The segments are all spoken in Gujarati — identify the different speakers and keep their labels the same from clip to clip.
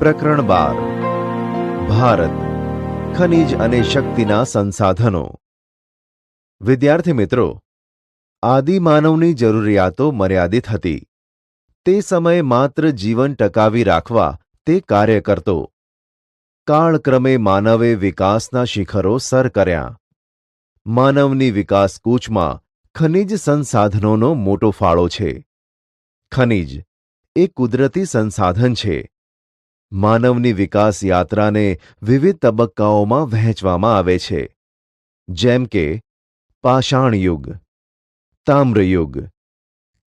Speaker 1: પ્રકરણ 12 ભારત ખનિજ અને શક્તિના સંસાધનો। વિદ્યાર્થી મિત્રો, આદિમાનવની જરૂરિયાતો મર્યાદિત હતી। તે સમયે માત્ર જીવન ટકાવી રાખવા તે કાર્ય કરતો। કાળક્રમે માનવે વિકાસના શિખરો સર કર્યા। માનવની વિકાસ કૂચમાં ખનિજ સંસાધનોનો મોટો ફાળો છે। ખનિજ એ કુદરતી સંસાધન છે। માનવની વિકાસ યાત્રાને વિવિધ તબક્કાઓમાં વહેંચવામાં આવે છે, જેમ કે પાષાણ યુગ, તામ્રયુગ,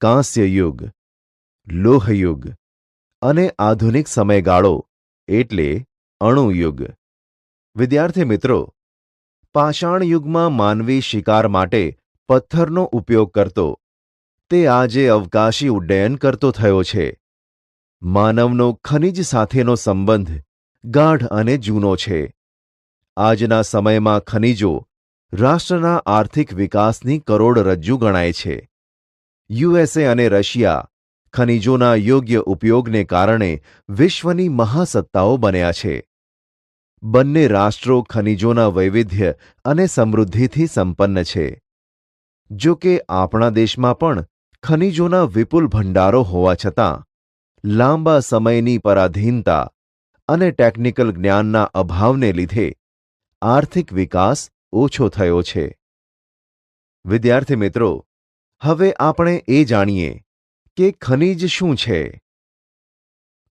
Speaker 1: કાંસ્ય યુગ, લોહયુગ અને આધુનિક સમયગાળો એટલે અણુયુગ। વિદ્યાર્થી મિત્રો, પાષાણ યુગમાં માનવી શિકાર માટે પથ્થરનો ઉપયોગ કરતો। તે આજે અવકાશી ઉડ્ડયન કરતો થયો છે। માનવનો ખનિજ સાથેનો સંબંધ ગાઢ અને જૂનો છે। આજના સમયમાં ખનિજો રાષ્ટ્રના આર્થિક વિકાસની કરોડરજ્જુ ગણાય છે। યુએસએ અને રશિયા ખનિજોના યોગ્ય ઉપયોગને કારણે વિશ્વની મહાસત્તાઓ બન્યા છે। બંને રાષ્ટ્રો ખનિજોના વૈવિધ્ય અને સમૃદ્ધિથી સંપન્ન છે। જો કે આપણા દેશમાં પણ ખનિજોના વિપુલ ભંડારો હોવા છતાં લાંબા સમયની પરાધીનતા અને ટેકનિકલ જ્ઞાનના અભાવને લીધે આર્થિક વિકાસ ઓછો થયો છે। વિદ્યાર્થી મિત્રો, હવે આપણે એ જાણીએ કે ખનિજ શું છે।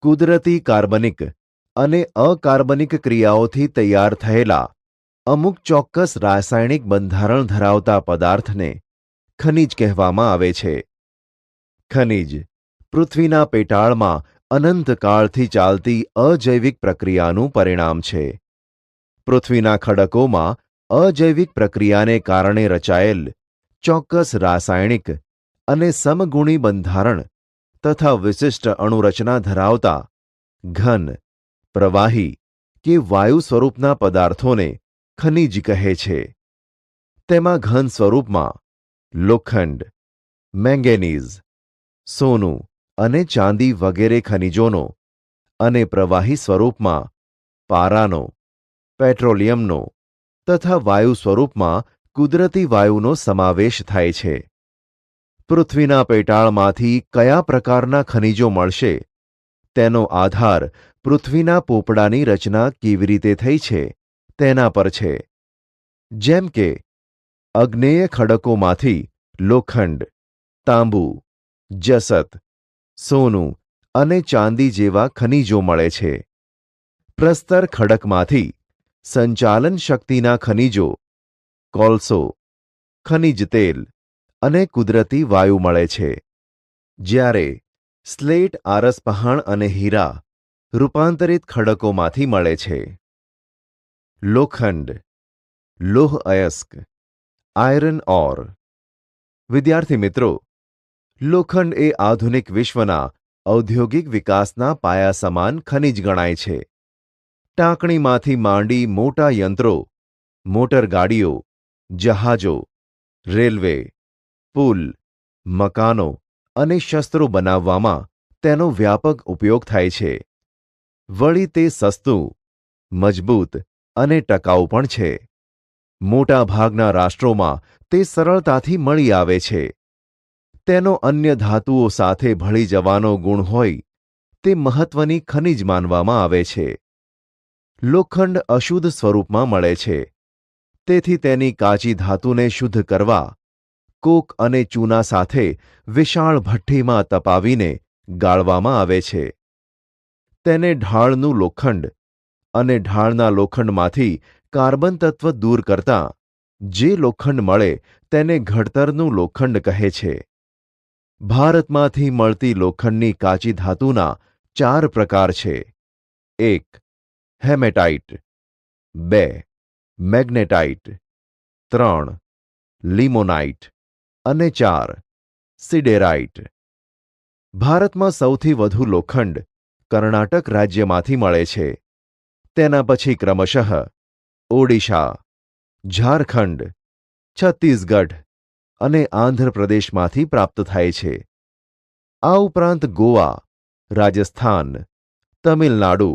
Speaker 1: કુદરતી કાર્બનિક અને અકાર્બનિક ક્રિયાઓથી તૈયાર થયેલા અમુક ચોક્કસ રાસાયણિક બંધારણ ધરાવતા પદાર્થને ખનિજ કહેવામાં આવે છે। ખનિજ પૃથ્વીના પેટાળમાં અનંતકાળથી ચાલતી અજૈવિક પ્રક્રિયાનું પરિણામ છે। પૃથ્વીના ખડકોમાં અજૈવિક પ્રક્રિયાને કારણે રચાયેલ ચોક્કસ રાસાયણિક અને સમગુણી બંધારણ તથા વિશિષ્ટ અણુરચના ધરાવતા ઘન, પ્રવાહી કે વાયુ સ્વરૂપના પદાર્થોને ખનિજ કહે છે। તેમાં ઘન સ્વરૂપમાં લોખંડ, મેંગેનીઝ, સોનું અને ચાંદી વગેરે ખનિજોનો અને પ્રવાહી સ્વરૂપમાં પારાનો, પેટ્રોલિયમનો તથા વાયુ સ્વરૂપમાં કુદરતી વાયુનો સમાવેશ થાય છે। પૃથ્વીના પેટાળમાંથી કયા પ્રકારના ખનિજો મળશે તેનો આધાર પૃથ્વીના પોપડાની રચના કેવી રીતે થઈ છે તેના પર છે। જેમ કે અગ્નેય ખડકોમાંથી લોખંડ, તાંબુ, જસત, સોનું અને ચાંદી જેવા ખનિજો મળે છે। પ્રસ્તર ખડકમાંથી સંચાલન શક્તિના ખનિજો કોલસો, ખનિજ તેલ અને કુદરતી વાયુ મળે છે, જ્યારે સ્લેટ, આરસપહાણ અને હીરા રૂપાંતરિત ખડકોમાંથી મળે છે। લોખંડ, લોહ અયસ્ક, આયરન ઓર। વિદ્યાર્થી મિત્રો, લોખંડ એ આધુનિક વિશ્વના ઔદ્યોગિક વિકાસના પાયા સમાન ખનિજ ગણાય છે। ટાંકણીમાંથી માંડી મોટા યંત્રો, મોટરગાડીઓ, જહાજો, રેલવે, પુલ, મકાનો અને શસ્ત્રો બનાવવામાં તેનો વ્યાપક ઉપયોગ થાય છે। વળી તે સસ્તું, મજબૂત અને ટકાઉ પણ છે। મોટાભાગના રાષ્ટ્રોમાં તે સરળતાથી મળી આવે છે। તેનો અન્ય ધાતુઓ સાથે ભળી જવાનો ગુણ હોય તે મહત્વની ખનિજ માનવામાં આવે છે। લોખંડ અશુદ્ધ સ્વરૂપમાં મળે છે, તેથી તેની કાચી ધાતુને શુદ્ધ કરવા કોક અને ચૂના સાથે વિશાળ ભઠ્ઠીમાં તપાવીને ગાળવામાં આવે છે। તેને ઢાળનું લોખંડ અને ઢાળના લોખંડમાંથી કાર્બન તત્વ દૂર કરતાં જે લોખંડ મળે તેને ઘડતરનું લોખંડ કહે છે। ભારતમાંથી મળતી લોખંડની કાચી ધાતુના 4 પ્રકાર છે। 1. હેમેટાઇટ, 2. મેગ્નેટાઇટ, 3. લિમોનાઇટ અને 4. સિડેરાઇટ। ભારતમાં સૌથી વધુ લોખંડ કર્ણાટક રાજ્યમાંથી મળે છે। તેના પછી ક્રમશઃ ઓડિશા, ઝારખંડ, છત્તીસગઢ અને આંધ્રપ્રદેશમાંથી પ્રાપ્ત થાય છે। આ ઉપરાંત ગોવા, રાજસ્થાન, તમિલનાડુ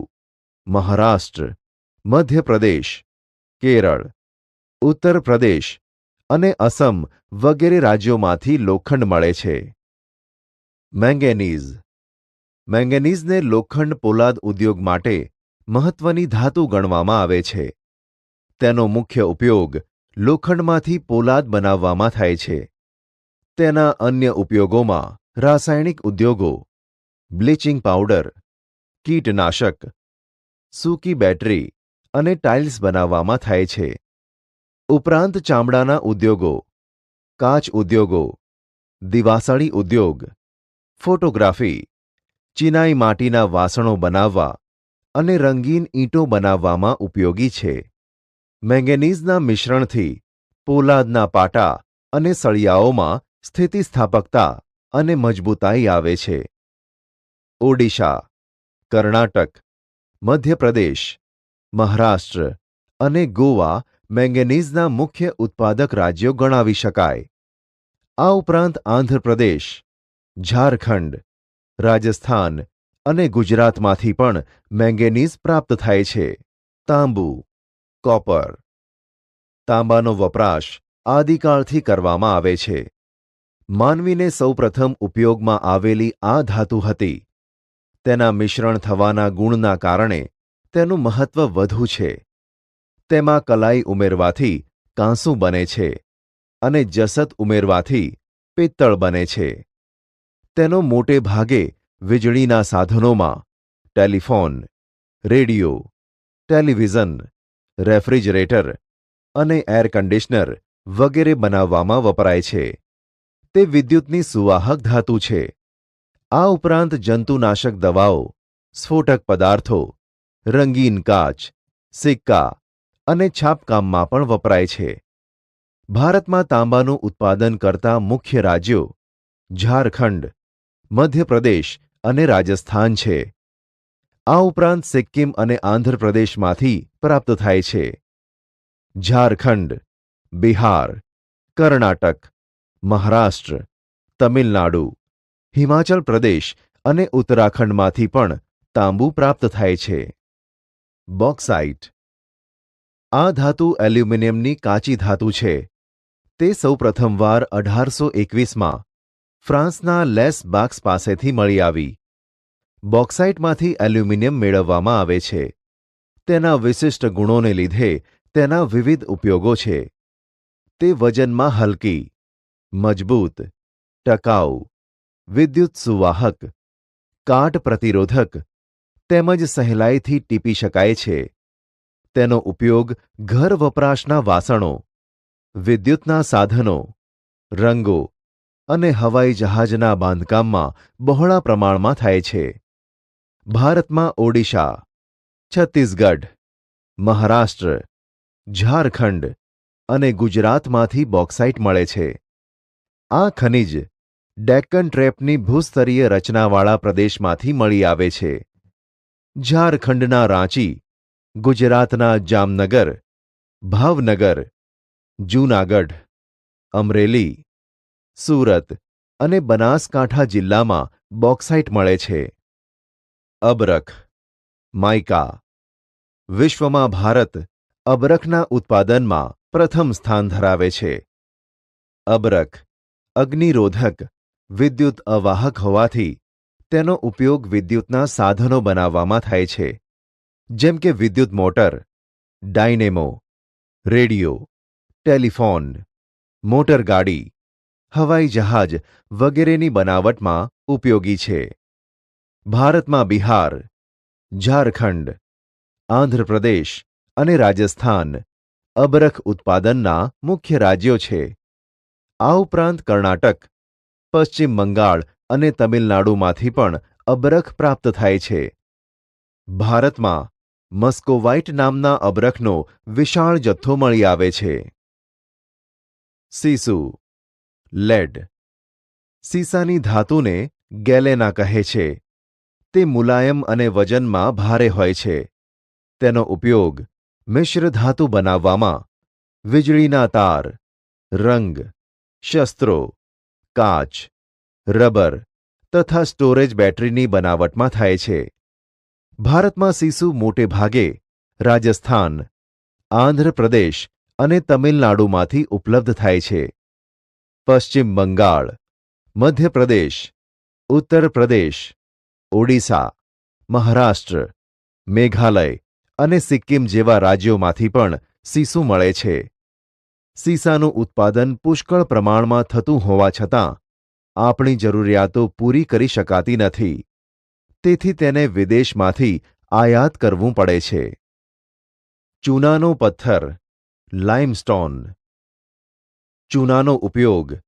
Speaker 1: મહારાષ્ટ્ર, મધ્યપ્રદેશ, કેરળ, ઉત્તર પ્રદેશ અને અસમ વગેરે રાજ્યોમાંથી લોખંડ મળે છે. મેંગેનીઝ. મેંગેનીઝને લોખંડ પોલાદ ઉદ્યોગ માટે મહત્વની ધાતુ ગણવામાં આવે છે. તેનો મુખ્ય ઉપયોગ લોખંડમાંથી પોલાદ બનાવવામાં થાય છે. તેના અન્ય ઉપયોગોમાં રાસાયણિક ઉદ્યોગો, બ્લીચિંગ પાવડર, કીટનાશક, સૂકી બેટરી અને ટાઇલ્સ બનાવવામાં થાય છે. ઉપરાંત ચામડાના ઉદ્યોગો, કાચ ઉદ્યોગો, દિવાસળી ઉદ્યોગ, ફોટોગ્રાફી, ચિનાઈ માટીના વાસણો બનાવવા અને રંગીન ઈંટો બનાવવામાં ઉપયોગી છે. મેંગેનીઝના મિશ્રણથી પોલાદના પાટા અને સળિયાઓમાં સ્થિતિસ્થાપકતા અને મજબૂતાઈ આવે છે. ઓડિશા, કર્ણાટક, મધ્યપ્રદેશ, મહારાષ્ટ્ર અને ગોવા મેંગેનીઝના મુખ્ય ઉત્પાદક રાજ્યો ગણાવી શકાય. આ ઉપરાંત આંધ્રપ્રદેશ, ઝારખંડ, રાજસ્થાન અને ગુજરાતમાંથી પણ મેંગેનીઝ પ્રાપ્ત થાય છે. તાંબુ, કોપર. તાંબાનો વપરાશ આદિકાળથી કરવામાં આવે છે. માનવીને સૌપ્રથમ ઉપયોગમાં આવેલી આ ધાતુ હતી. તેના મિશ્રણ થવાના ગુણના કારણે તેનું મહત્વ વધુ છે. તેમાં કલાઈ ઉમેરવાથી કાંસુ બને છે અને જસત ઉમેરવાથી પિત્તળ બને છે. તેનો મોટે ભાગે વીજળીના સાધનોમાં, ટેલિફોન, રેડિયો, ટેલિવિઝન, રેફ્રિજરેટર અને એર કન્ડિશનર વગેરે બનાવવામાં વપરાય છે. તે વિદ્યુતની સુવાહક ધાતુ છે. આ ઉપરાંત જંતુનાશક દવાઓ, સ્ફોટક પદાર્થો, રંગીન કાચ, સિક્કા અને છાપકામમાં પણ વપરાય છે. ભારતમાં તાંબાનું ઉત્પાદન કરતા મુખ્ય રાજ્યો ઝારખંડ, મધ્યપ્રદેશ અને રાજસ્થાન છે. આ ઉપરાંત સિક્કિમ અને આંધ્રપ્રદેશમાંથી પ્રાપ્ત થાય છે. ઝારખંડ, બિહાર, કર્ણાટક, મહારાષ્ટ્ર, તમિલનાડુ, હિમાચલ પ્રદેશ અને ઉત્તરાખંડમાંથી પણ તાંબુ પ્રાપ્ત થાય છે. બોક્સાઇટ. આ ધાતુ એલ્યુમિનિયમની કાચી ધાતુ છે. તે સૌપ્રથમવાર 1821માં ફ્રાન્સના લેસ બાક્સ પાસેથી મળી આવી. બોક્સાઇટમાંથી એલ્યુમિનિયમ મેળવવામાં આવે છે. તેના વિશિષ્ટ ગુણોને લીધે તેના વિવિધ ઉપયોગો છે. તે વજનમાં હલકી, મજબૂત, ટકાઉ, વિદ્યુત સુવાહક, કાટ પ્રતિરોધક તેમજ સહેલાઈથી ટીપી શકાય છે. તેનો ઉપયોગ ઘર વપરાશના વાસણો, વિદ્યુતના સાધનો, રંગો અને હવાઈ જહાજના બાંધકામમાં બહોળા પ્રમાણમાં થાય છે. ભારતમાં ઓડિશા, છત્તીસગઢ, મહારાષ્ટ્ર, ઝારખંડ અને ગુજરાતમાંથી બોક્સાઇટ મળે છે. આ ખનિજ ડેક્કન ટ્રેપની ભૂસ્તરીય રચનાવાળા પ્રદેશમાંથી મળી આવે છે. ઝારખંડના રાંચી, ગુજરાતના જામનગર, ભાવનગર, જૂનાગઢ, અમરેલી, સુરત અને બનાસકાંઠા જિલ્લામાં બોક્સાઇટ મળે છે. અબરખ, માઇકા. વિશ્વમાં ભારત અબરખના ઉત્પાદનમાં પ્રથમ સ્થાન ધરાવે છે. અબરખ અગ્નિરોધક, વિદ્યુત અવાહક હોવાથી તેનો ઉપયોગ વિદ્યુતના સાધનો બનાવવામાં થાય છે, જેમ કે વિદ્યુત મોટર, ડાયનેમો, રેડિયો, ટેલિફોન, મોટરગાડી, હવાઈ જહાજ વગેરેની બનાવટમાં ઉપયોગી છે. ભારતમાં બિહાર, ઝારખંડ, આંધ્રપ્રદેશ અને રાજસ્થાન અબરખ ઉત્પાદનના મુખ્ય રાજ્યો છે. આ ઉપરાંત કર્ણાટક, પશ્ચિમ બંગાળ અને તમિલનાડુમાંથી પણ અબરખ પ્રાપ્ત થાય છે. ભારતમાં મસ્કોવાઇટ નામના અબરખનો વિશાળ જથ્થો મળી આવે છે. સીસુ, લેડ. સીસાની ધાતુને ગેલેના કહે છે. તે મુલાયમ અને વજનમાં ભારે હોય છે. તેનો ઉપયોગ મિશ્ર ધાતુ બનાવવામાં, વીજળીના તાર, રંગ, શસ્ત્રો, કાચ, રબર તથા સ્ટોરેજ બેટરીની બનાવટમાં થાય છે. ભારતમાં સીસુ મોટે ભાગે રાજસ્થાન, આંધ્રપ્રદેશ અને તમિલનાડુમાંથી ઉપલબ્ધ થાય છે. પશ્ચિમ બંગાળ, મધ્યપ્રદેશ, ઉત્તર પ્રદેશ, ઓડિશા, મહારાષ્ટ્ર, મેઘાલય અને સિક્કિમ જેવા રાજ્યોમાંથી પણ સીસુ મળે છે. સીસાનું ઉત્પાદન પુષ્કળ પ્રમાણમાં થતું હોવા છતાં આપણી જરૂરિયાતો પૂરી કરી શકાતી નથી. તેથી તેને વિદેશમાંથી આયાત કરવું પડે છે. ચૂનાનો પથ્થર, લાઇમસ્ટોન. ચૂનાનો ઉપયોગ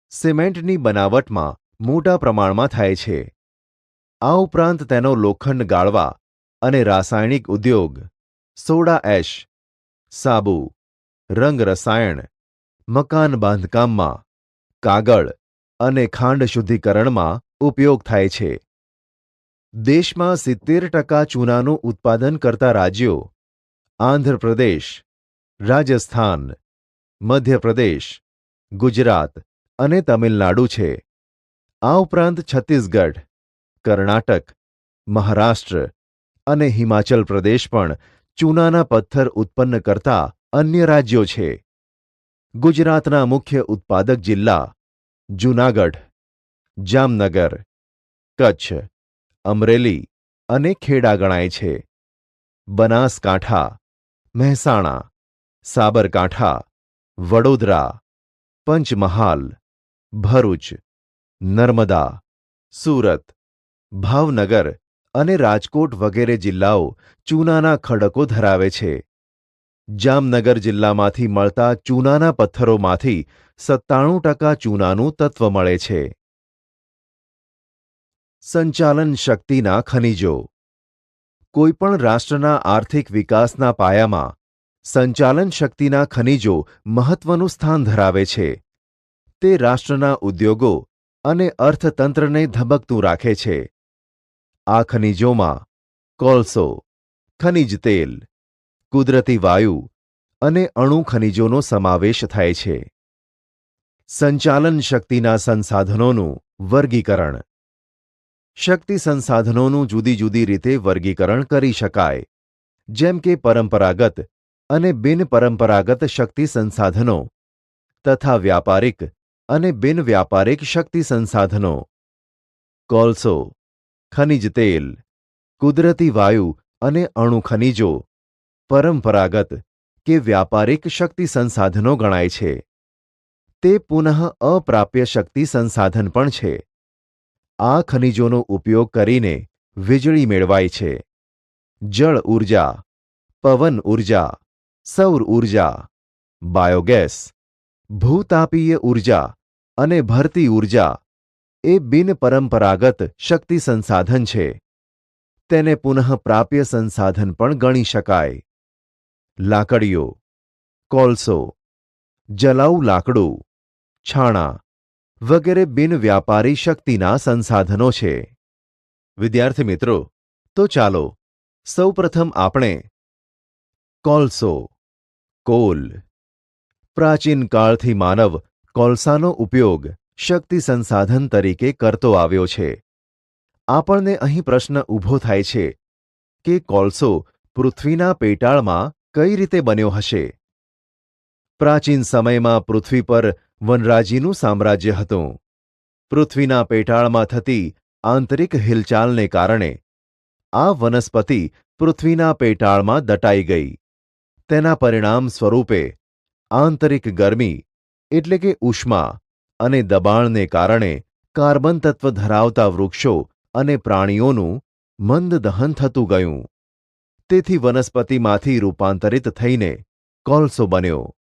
Speaker 1: સિમેન્ટની બનાવટમાં મોટા પ્રમાણમાં થાય છે. આ ઉપરાંત તેનો લોખંડ ગાળવા અને રાસાયણિક ઉદ્યોગ, સોડા એશ, સાબુ, રંગ રસાયણ, મકાન બાંધકામમાં, કાગળ અને ખાંડ શુદ્ધિકરણમાં ઉપયોગ થાય છે. દેશમાં 70% ચૂનાનું ઉત્પાદન કરતા રાજ્યો આંધ્રપ્રદેશ, રાજસ્થાન, મધ્યપ્રદેશ, ગુજરાત અને તમિલનાડુ છે. આ ઉપરાંત છત્તીસગઢ, કર્ણાટક, મહારાષ્ટ્ર અને હિમાચલ પ્રદેશ પણ ચૂનાના પથ્થર ઉત્પન્ન કરતા અન્ય રાજ્યો છે. ગુજરાતના મુખ્ય ઉત્પાદક જિલ્લા જૂનાગઢ, જામનગર, કચ્છ, અમરેલી અને ખેડા ગણાય છે. બનાસકાંઠા, મહેસાણા, સાબરકાંઠા, વડોદરા, પંચમહાલ, ભરૂચ, નર્મદા, સુરત, ભાવનગર અને રાજકોટ વગેરે જિલ્લાઓ ચૂનાના ખડકો ધરાવે છે. જામનગર જિલ્લામાંથી મળતા ચૂનાના પથ્થરોમાંથી 97% ચૂનાનું તત્વ મળે છે. સંચાલન શક્તિના ખનિજો. કોઈપણ રાષ્ટ્રના આર્થિક વિકાસના પાયામાં સંચાલન શક્તિના ખનિજો મહત્વનું સ્થાન ધરાવે છે. તે રાષ્ટ્રના ઉદ્યોગો અને અર્થતંત્રને ધબકતું રાખે છે. આ ખનિજોમાં કોલસો, ખનિજ તેલ, કુદરતી વાયુ અને અણુ ખનિજોનો સમાવેશ થાય છે. સંચાલન શક્તિના સંસાધનોનું વર્ગીકરણ. શક્તિ સંસાધનોનું જુદી જુદી રીતે વર્ગીકરણ કરી શકાય, જેમ કે પરંપરાગત અને બિનપરંપરાગત શક્તિ સંસાધનો તથા વ્યાપારિક અને બિનવ્યાપારિક શક્તિ સંસાધનો. કોલસો, ખનિજ તેલ, કુદરતી વાયુ અને અણુ ખનિજો પરંપરાગત કે વ્યાપારિક શક્તિ સંસાધનો ગણાય છે. તે પુનઃ અપ્રાપ્ય શક્તિ સંસાધન પણ છે. આ ખનિજોનો ઉપયોગ કરીને વીજળી મેળવાય છે. જળ ઊર્જા, પવન ઊર્જા, સૌર ઊર્જા, બાયોગેસ, ભૂતાપીય ઊર્જા અને ભરતી ઊર્જા એ બિનપરંપરાગત શક્તિ સંસાધન છે. તેને પુનઃપ્રાપ્ય સંસાધન પણ ગણી શકાય. લાકડીઓ, કોલસો, જલાઉ લાકડું, છાણા વગેરે બિનવ્યાપારી શક્તિના સંસાધનો છે. વિદ્યાર્થી મિત્રો, તો ચાલો સૌપ્રથમ આપણે કોલસો, કોલ. પ્રાચીન કાળથી માનવ કોલસાનો ઉપયોગ શક્તિ સંસાધન તરીકે કરતો આવ્યો છે. આપણને અહીં પ્રશ્ન ઊભો થાય છે કે કોલસો પૃથ્વીના પેટાળમાં કઈ રીતે બન્યો હશે? પ્રાચીન સમયમાં પૃથ્વી પર વનરાજીનું સામ્રાજ્ય હતું. પૃથ્વીના પેટાળમાં થતી આંતરિક હિલચાલને કારણે આ વનસ્પતિ પૃથ્વીના પેટાળમાં દટાઈ ગઈ. તેના પરિણામ સ્વરૂપે આંતરિક ગરમી એટલે કે ઉષ્મા અને દબાણને કારણે કાર્બન તત્વ ધરાવતા વૃક્ષો અને પ્રાણીઓનું મંદ દહન થતું ગયું. તેથી વનસ્પતિમાંથી રૂપાંતરિત થઈને કોલસો બન્યો.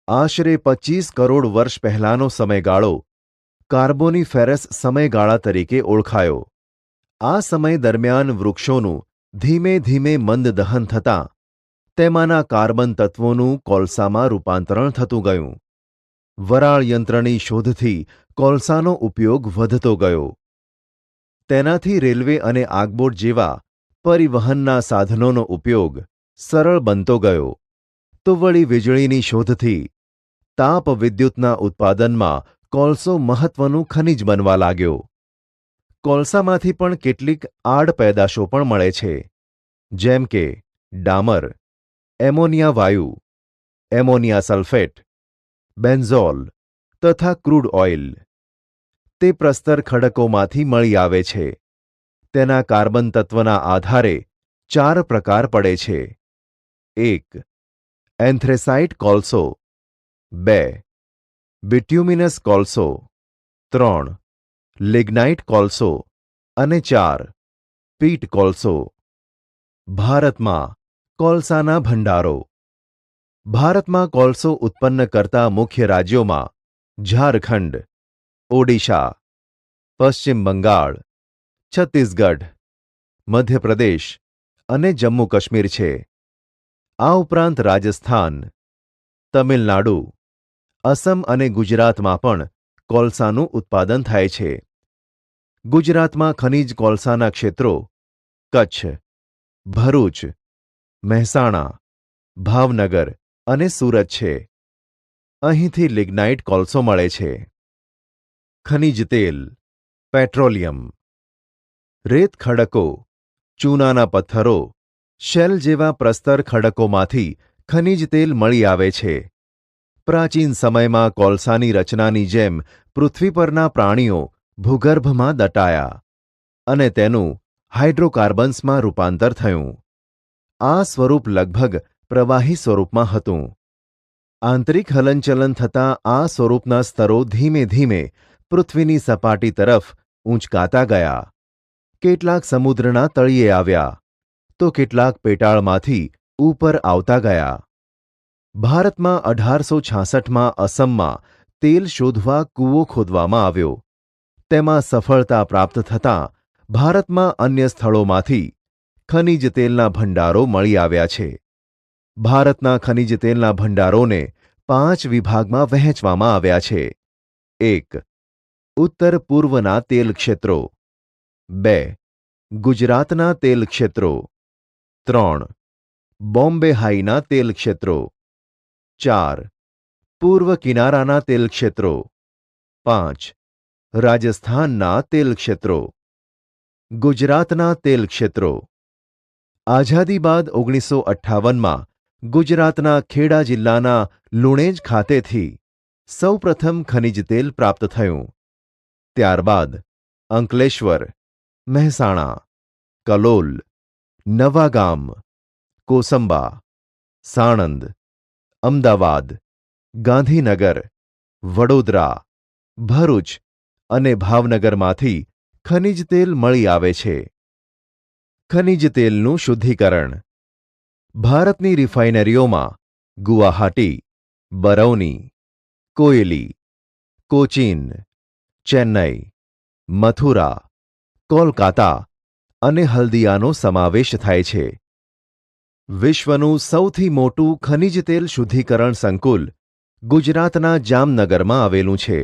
Speaker 1: આશરે 25 કરોડ વર્ષ પહેલાંનો સમયગાળો કાર્બોનિફેરસ સમયગાળા તરીકે ઓળખાયો. આ સમય દરમિયાન વૃક્ષોનું ધીમે ધીમે મંદ દહન થતાં તેમાંના કાર્બન તત્વોનું કોલસામાં રૂપાંતરણ થતું ગયું. વરાળ યંત્રની શોધથી કોલસાનો ઉપયોગ વધતો ગયો. તેનાથી રેલવે અને આગબોટ જેવા પરિવહનના સાધનોનો ઉપયોગ સરળ બનતો ગયો. તો વળી વીજળીની શોધથી તાપ વિદ્યુતના ઉત્પાદનમાં કોલસો મહત્વનું ખનિજ બનવા લાગ્યો. કોલસામાંથી પણ કેટલીક આડ પેદાશો પણ મળે છે. જેમ કે ડામર, એમોનિયા વાયુ, એમોનિયા સલ્ફેટ, બેન્ઝોલ તથા ક્રૂડ ઓઇલ. તે પ્રસ્તર ખડકોમાંથી મળી આવે છે. તેના કાર્બન તત્વના આધારે 4 પ્રકાર પડે છે. 1. એન્થ્રેસાઇટ કોલસો. 2. બિટ્યુમિનસ કોલસો. 3. લિગ્નાઇટ કોલસો. અને 4. પીટ કોલસો. ભારતમાં કોલસાના ભંડારો. ભારતમાં કોલસો ઉત્પન્ન કરતા મુખ્ય રાજ્યોમાં ઝારખંડ, ઓડિશા, પશ્ચિમ બંગાળ, છત્તીસગઢ, મધ્યપ્રદેશ અને જમ્મુ કાશ્મીર છે. આ ઉપરાંત રાજસ્થાન, તમિલનાડુ, અસમ અને ગુજરાતમાં પણ કોલસાનું ઉત્પાદન થાય છે. ગુજરાતમાં ખનિજ કોલસાના ક્ષેત્રો કચ્છ, ભરૂચ, મહેસાણા, ભાવનગર અને સુરત છે. અહીંથી લિગ્નાઇટ કોલસો મળે છે. ખનિજ તેલ, પેટ્રોલિયમ. રેત ખડકો, ચૂનાના પથ્થરો, શેલ જેવા પ્રસ્તર ખડકોમાંથી ખનિજ તેલ મળી આવે છે. પ્રાચીન સમયમાં કોલસાની રચનાની જેમ પૃથ્વી પરના પ્રાણીઓ ભૂગર્ભમાં દટાયા અને તેનું હાઇડ્રોકાર્બન્સમાં રૂપાંતર થયું. આ સ્વરૂપ લગભગ પ્રવાહી સ્વરૂપમાં હતું. આંતરિક હલનચલન થતાં આ સ્વરૂપના સ્તરો ધીમે ધીમે પૃથ્વીની સપાટી તરફ ઊંચકાતા ગયા. કેટલાક સમુદ્રના તળિયે આવ્યા તો કેટલાક પેટાળમાંથી ઉપર આવતા ગયા. ભારતમાં 1866માં અસમમાં તેલ શોધવા કૂવો ખોદવામાં આવ્યો. તેમાં સફળતા પ્રાપ્ત થતાં ભારતમાં અન્ય સ્થળોમાંથી ખનિજ તેલના ભંડારો મળી આવ્યા છે. ભારતના ખનિજ તેલના ભંડારોને 5 વિભાગમાં વહેંચવામાં આવ્યા છે. 1. ઉત્તર પૂર્વના તેલ ક્ષેત્રો. 2. ગુજરાતના તેલ ક્ષેત્રો. 3. બોમ્બે હાઈના તેલ ક્ષેત્રો. 4. પૂર્વ કિનારાના તેલ ક્ષેત્રો. 5. રાજસ્થાનના તેલ ક્ષેત્રો. ગુજરાતના તેલ ક્ષેત્રો. આઝાદી બાદ 1958માં ગુજરાતના ખેડા જિલ્લાના લુણેજ ખાતેથી સૌપ્રથમ ખનિજ તેલ પ્રાપ્ત થયું. ત્યારબાદ અંકલેશ્વર, મહેસાણા, કલોલ, નવાગામ, કોસંબા, સાણંદ, અમદાવાદ, ગાંધીનગર, વડોદરા, ભરૂચ અને ભાવનગરમાંથી ખનિજ તેલ મળી આવે છે. ખનિજ તેલનું શુદ્ધિકરણ. ભારતની રિફાઇનરીઓમાં ગુવાહાટી, બરૌની, કોયલી, કોચીન, ચેન્નઈ, મથુરા, કોલકાતા અને હલ્દિયાનો સમાવેશ થાય છે. વિશ્વનું સૌથી મોટું ખનિજ તેલ શુદ્ધિકરણ સંકુલ ગુજરાતના જામનગરમાં આવેલું છે.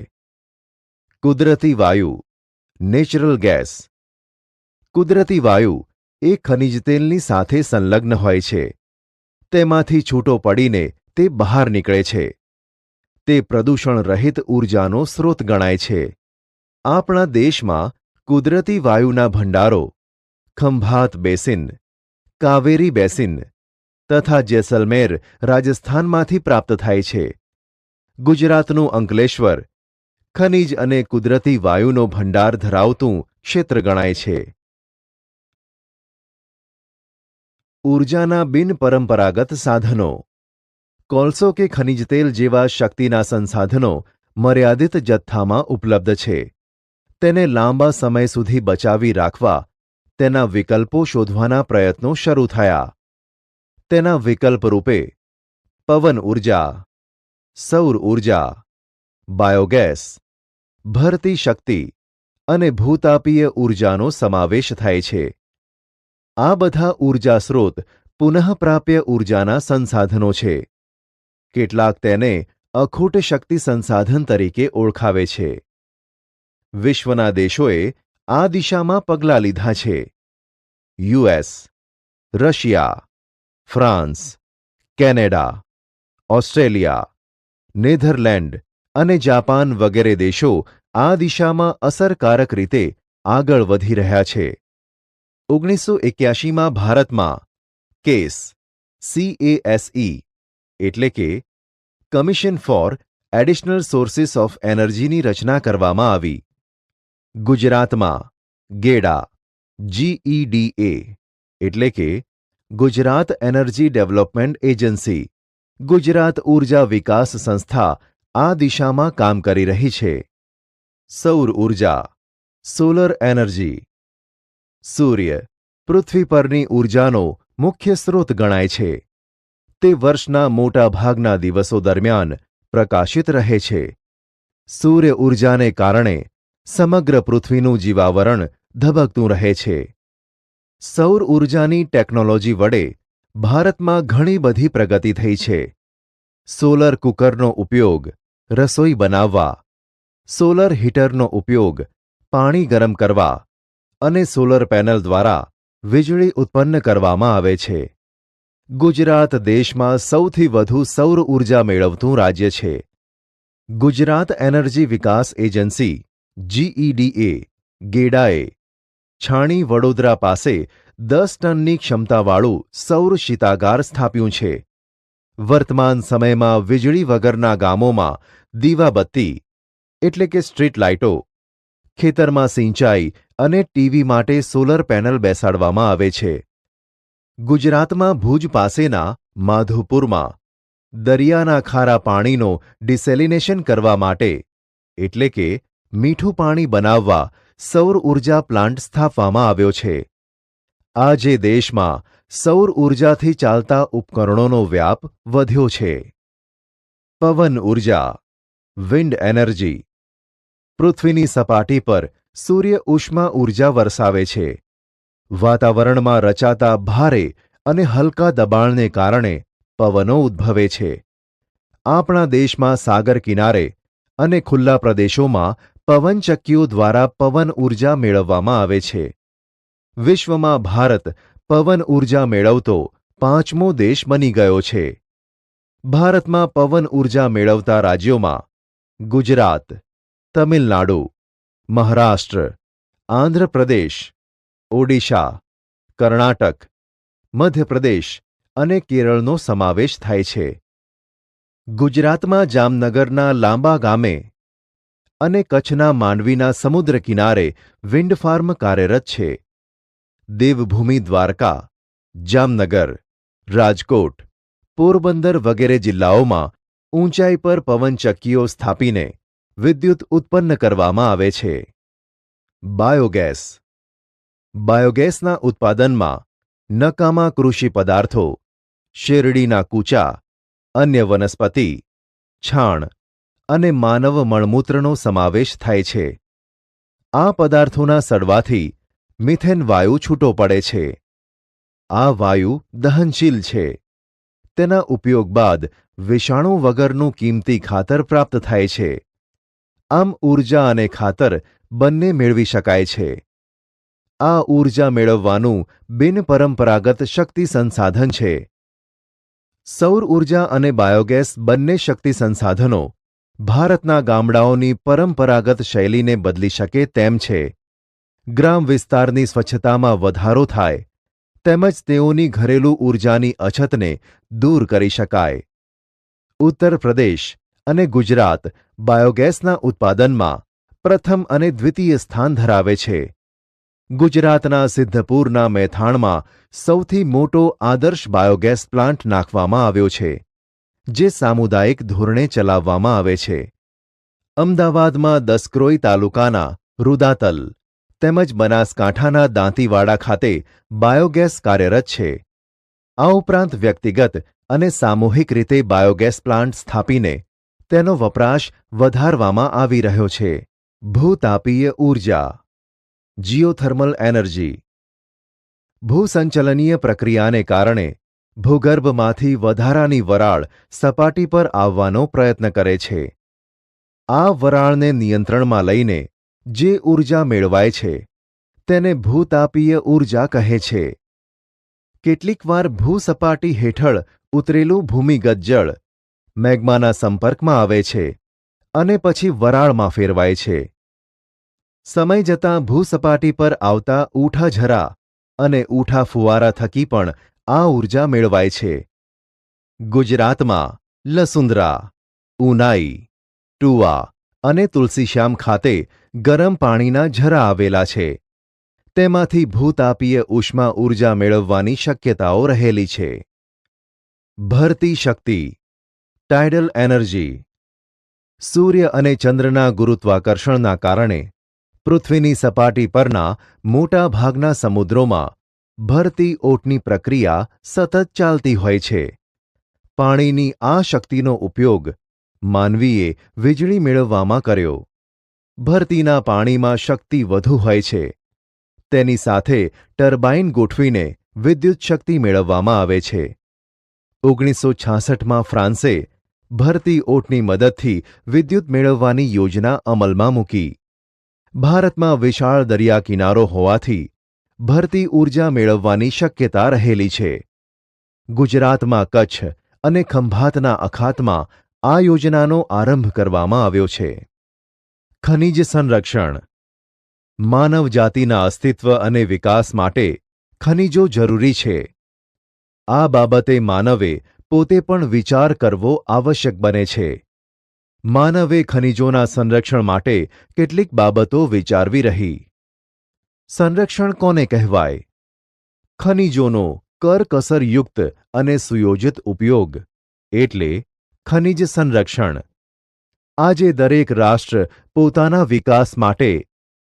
Speaker 1: કુદરતી વાયુ, નેચરલ ગેસ. કુદરતી વાયુ એ ખનિજ તેલની સાથે સંલગ્ન હોય છે. તેમાંથી છૂટો પડીને તે બહાર નીકળે છે. તે પ્રદૂષણ રહિત ઊર્જાનો સ્રોત ગણાય છે. આપણા દેશમાં કુદરતી વાયુના ભંડારો ખંભાત બેસિન, કાવેરી બેસિન તથા જેસલમેર રાજસ્થાનમાંથી પ્રાપ્ત થાય છે. ગુજરાતનું અંકલેશ્વર ખનિજ અને કુદરતી વાયુનો ભંડાર ધરાવતું ક્ષેત્ર ગણાય છે. ઊર્જાના બિનપરંપરાગત સાધનો. કોલસો કે ખનિજ તેલ જેવા શક્તિના સંસાધનો મર્યાદિત જથ્થામાં ઉપલબ્ધ છે. તેને લાંબા સમય સુધી બચાવી રાખવા તેના વિકલ્પો શોધવાના પ્રયત્નો શરૂ થયા. તેના વિકલ્પ રૂપે પવન ઊર્જા, સૌર ઊર્જા, બાયોગેસ, ભરતી શક્તિ અને ભૂતાપીય ઊર્જાનો સમાવેશ થાય છે. આ બધા ઊર્જા સ્રોત પુનઃપ્રાપ્ય ઊર્જાના સંસાધનો છે. કેટલાક તેને અખૂટ શક્તિ સંસાધન તરીકે ઓળખાવે છે. વિશ્વના દેશોએ આ દિશામાં પગલાં લીધા છે. US, Russia, France, Canada, Australia, Netherland અને જાપાન વગેરે દેશો આ દિશામાં અસરકારક રીતે આગળ વધી રહ્યા છે. 1981માં ભારતમાં કેસ CASE એટલે કે commission four additional sources of એનર્જીની રચના કરવામાં આવી. ગુજરાતમાં ગેડા GEDA એટલે કે Gujarat energy development agency, Gujarat ઉર્જા વિકાસ સંસ્થા આ દિશામાં કામ કરી રહી છે. સૌર ઉર્જા સોલર એનર્જી. સૂર્ય પૃથ્વી પરની ઉર્જાનો મુખ્ય સ્ત્રોત ગણાય છે. તે વર્ષના મોટા ભાગના દિવસો દરમિયાન પ્રકાશિત રહે છે. સૂર્ય ઉર્જાને કારણે સમગ્ર પૃથ્વીનું જીવાવરણ ધબકતું રહે છે. સૌર ઉર્જાની ટેકનોલોજી વડે ભારતમાં ઘણી બધી પ્રગતિ થઈ છે. સોલર કુકરનો ઉપયોગ રસોઈ બનાવવા, સોલર હીટરનો ઉપયોગ પાણી ગરમ કરવા અને સોલર પેનલ દ્વારા વીજળી ઉત્પન્ન કરવામાં આવે છે. ગુજરાત દેશમાં સૌથી વધુ સૌર ઉર્જા મેળવતું રાજ્ય છે. ગુજરાત એનર્જી વિકાસ એજન્સી GEDA ગેડાએ છાણી વડોદરા પાસે 10 ટનની ક્ષમતાવાળું સૌર શીતાગાર સ્થાપ્યું છે. વર્તમાન સમયમાં વીજળી વગરના ગામોમાં દીવાબત્તી એટલે કે સ્ટ્રીટ લાઇટો, ખેતરમાં સિંચાઈ અને ટીવી માટે સોલર પેનલ બેસાડવામાં આવે છે. ગુજરાતમાં ભુજ પાસેના માધુપુરમાં દરિયાના ખારા પાણીનો ડિસેલિનેશન કરવા માટે એટલે કે મીઠું પાણી બનાવવા સૌર ઉર્જા પ્લાન્ટ સ્થાપવામાં આવ્યો છે. આજે દેશમાં સૌર ઉર્જાથી ચાલતા ઉપકરણોનો વ્યાપ વધ્યો છે. પવન ઉર્જા વિન્ડ એનર્જી. પૃથ્વીની સપાટી પર સૂર્ય ઉષ્મા ઉર્જા વરસાવે છે. વાતાવરણમાં રચાતા ભારે અને હલકા દબાણને કારણે પવનો ઉદ્ભવે છે. આપણા દેશમાં સાગર કિનારે અને ખુલ્લા પ્રદેશોમાં પવનચક્કીઓ દ્વારા પવન ઉર્જા મેળવવામાં આવે છે. વિશ્વમાં ભારત પવન ઉર્જા મેળવતો 5મો દેશ બની ગયો છે. ભારતમાં પવન ઉર્જા મેળવતા રાજ્યોમાં ગુજરાત, તમિલનાડુ, મહારાષ્ટ્ર, આંધ્રપ્રદેશ, ઓડિશા, કર્ણાટક, મધ્યપ્રદેશ અને કેરળનો સમાવેશ થાય છે. ગુજરાતમાં જામનગરના લાંબા ગામે અને કચ્છના માંડવીના સમુદ્ર કિનારે વિન્ડ ફાર્મ કાર્યરત છે. દેવભૂમિ દ્વારકા, જામનગર, રાજકોટ, પોરબંદર વગેરે જિલ્લાઓમાં ઊંચાઈ પર પવનચક્કીઓ સ્થાપીને વિદ્યુત ઉત્પન્ન કરવામાં આવે છે. બાયોગેસ. બાયોગેસના ઉત્પાદનમાં નકામા કૃષિ પદાર્થો, શેરડીના કૂચા, અન્ય વનસ્પતિ, છાણ અને માનવ મળમૂત્રનો સમાવેશ થાય છે. આ પદાર્થોના સડવાથી મિથેન વાયુ છૂટો પડે છે. આ વાયુ દહનશીલ છે. તેના ઉપયોગ બાદ વિષાણુ વગરનું કિંમતી ખાતર પ્રાપ્ત થાય છે. આમ ઊર્જા અને ખાતર બંને મેળવી શકાય છે. આ ઊર્જા મેળવવાનું બિનપરંપરાગત શક્તિ સંસાધન છે. સૌર ઊર્જા અને બાયોગેસ બંને શક્તિ સંસાધનો ભારતના ગામડાઓની પરંપરાગત શૈલીને બદલી શકે તેમ છે. ગ્રામ વિસ્તારની સ્વચ્છતામાં વધારો થાય તેમજ તેઓની ઘરેલું ઊર્જાની અછતને દૂર કરી શકાય. ઉત્તર પ્રદેશ અને ગુજરાત બાયોગેસના ઉત્પાદનમાં પ્રથમ અને દ્વિતીય સ્થાન ધરાવે છે. ગુજરાતના સિદ્ધપુરના મેથાણમાં સૌથી મોટો આદર્શ બાયોગેસ પ્લાન્ટ નાખવામાં આવ્યો છે, જે સામુદાયિક ધોરણે ચલાવવામાં આવે છે. અમદાવાદમાં દસક્રોઈ તાલુકાના રુદાતલ તેમજ બનાસકાંઠાના દાંતીવાડા ખાતે બાયોગેસ કાર્યરત છે. આ ઉપરાંત વ્યક્તિગત અને સામૂહિક રીતે બાયોગેસ પ્લાન્ટ સ્થાપીને તેનો વપરાશ વધારવામાં આવી રહ્યો છે. ભૂતાપીય ઊર્જા જીઓથર્મલ એનર્જી. ભૂસંચલનીય પ્રક્રિયાને કારણે ભૂગર્ભમાંથી વધારાની વરાળ સપાટી પર આવવાનો પ્રયત્ન કરે છે. આ વરાળને નિયંત્રણમાં લઈને જે ઊર્જા મેળવાય છે તેને ભૂતાપીય ઊર્જા કહે છે. કેટલીકવાર ભૂસપાટી હેઠળ ઉતરેલું ભૂમિગત જળ મેગ્માના સંપર્કમાં આવે છે અને પછી વરાળમાં ફેરવાય છે. સમય જતાં ભૂસપાટી પર આવતા ઊઠા ઝરા અને ઊઠા ફુવારા થકી પણ આ ઊર્જા મેળવાય છે. ગુજરાતમાં લસુંદરા, ઉનાઈ, ટુવા અને તુલસીશ્યામ ખાતે ગરમ પાણીના ઝરા આવેલા છે. તેમાંથી ભૂતાપીય ઉષ્મા ઊર્જા મેળવવાની શક્યતાઓ રહેલી છે. ભરતી શક્તિ, ટાઇડલ એનર્જી. સૂર્ય અને ચંદ્રના ગુરુત્વાકર્ષણના કારણે પૃથ્વીની સપાટી પરના મોટા ભાગના સમુદ્રોમાં ભરતી ઓટની પ્રક્રિયા સતત ચાલતી હોય છે. પાણીની આ શક્તિનો ઉપયોગ માનવીએ વીજળી મેળવવામાં કર્યો. ભરતીના પાણીમાં શક્તિ વધુ હોય છે. તેની સાથે ટર્બાઇન ગોઠવીને વિદ્યુત શક્તિ મેળવવામાં આવે છે. 1966માં ફ્રાન્સે ભરતી ઓટની મદદથી વિદ્યુત મેળવવાની યોજના અમલમાં મૂકી. ભારતમાં વિશાળ દરિયા કિનારો હોવાથી ભરતી ઊર્જા મેળવવાની શક્યતા રહેલી છે. ગુજરાતમાં કચ્છ અને ખંભાતના અખાતમાં આ યોજનાનો આરંભ કરવામાં આવ્યો છે. ખનિજ સંરક્ષણ. માનવ જાતિના અસ્તિત્વ અને વિકાસ માટે ખનિજો જરૂરી છે. આ બાબતે માનવે પોતે પણ વિચાર કરવો આવશ્યક બને છે. માનવે ખનિજોના સંરક્ષણ માટે કેટલીક બાબતો વિચારવી રહી. સંરક્ષણ કોને કહેવાય? ખનિજોનો કરકસરયુક્ત અને સુયોજિત ઉપયોગ એટલે ખનિજ સંરક્ષણ. આજે દરેક રાષ્ટ્ર પોતાના વિકાસ માટે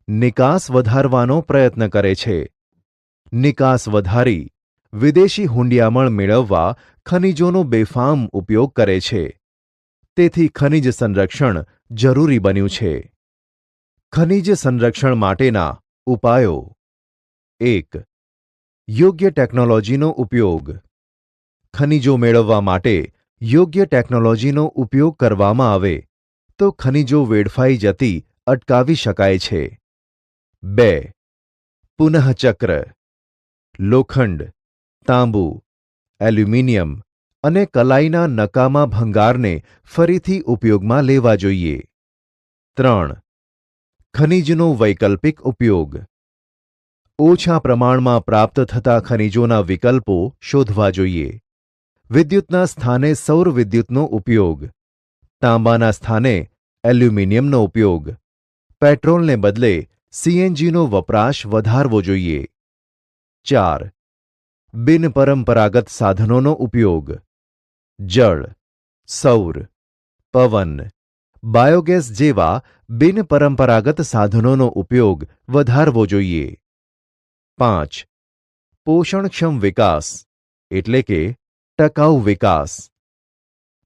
Speaker 1: નિકાસ વધારવાનો પ્રયત્ન કરે છે. નિકાસ વધારી વિદેશી હુંડિયામણ મેળવવા ખનિજોનો બેફામ ઉપયોગ કરે છે. તેથી ખનિજ સંરક્ષણ જરૂરી બન્યું છે. ખનિજ સંરક્ષણ માટેના ઉપાયો. 1. યોગ્ય ટેકનોલોજીનો ઉપયોગ. ખનિજો મેળવવા માટે યોગ્ય ટેકનોલોજીનો ઉપયોગ કરવામાં આવે તો ખનિજો વેડફાઈ જતી અટકાવી શકાય છે. 2. પુનઃચક્ર. લોખંડ, તાંબુ, એલ્યુમિનિયમ અને કલાઈના નકામા ભંગારને ફરીથી ઉપયોગમાં લેવા જોઈએ. 3. ખનિજનો વૈકલ્પિક ઉપયોગ. ઓછા પ્રમાણમાં પ્રાપ્ત થતા ખનિજોના વિકલ્પો શોધવા જોઈએ. વિદ્યુતના સ્થાને સૌર વિદ્યુતનો ઉપયોગ. તાંબાના સ્થાને એલ્યુમિનિયમનો ઉપયોગ. પેટ્રોલને બદલે સીએનજીનો વપરાશ વધારવો જોઈએ. 4. બિનપરંપરાગત સાધનોનો ઉપયોગ. જળ, સૌર, પવન, બાયોગેસ જેવા બિનપરંપરાગત સાધનોનો ઉપયોગ વધારવો જોઈએ. 5. પોષણક્ષમ વિકાસ એટલે કે ટકાઉ વિકાસ.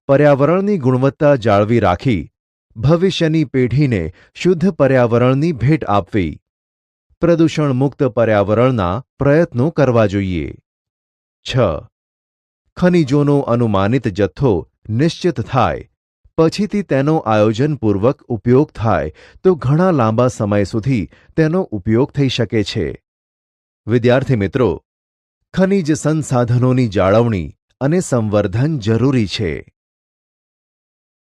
Speaker 1: પર્યાવરણની ગુણવત્તા જાળવી રાખી ભવિષ્યની પેઢીને શુદ્ધ પર્યાવરણની ભેટ આપવી. પ્રદૂષણ મુક્ત પર્યાવરણના પ્રયત્નો કરવા જોઈએ. 6. ખનિજોનો અનુમાનિત જથ્થો નિશ્ચિત થાય પછીથી તેનો આયોજનપૂર્વક ઉપયોગ થાય તો ઘણા લાંબા સમય સુધી તેનો ઉપયોગ થઈ શકે છે. વિદ્યાર્થી મિત્રો, ખનિજ સંસાધનોની જાળવણી અને સંવર્ધન જરૂરી છે.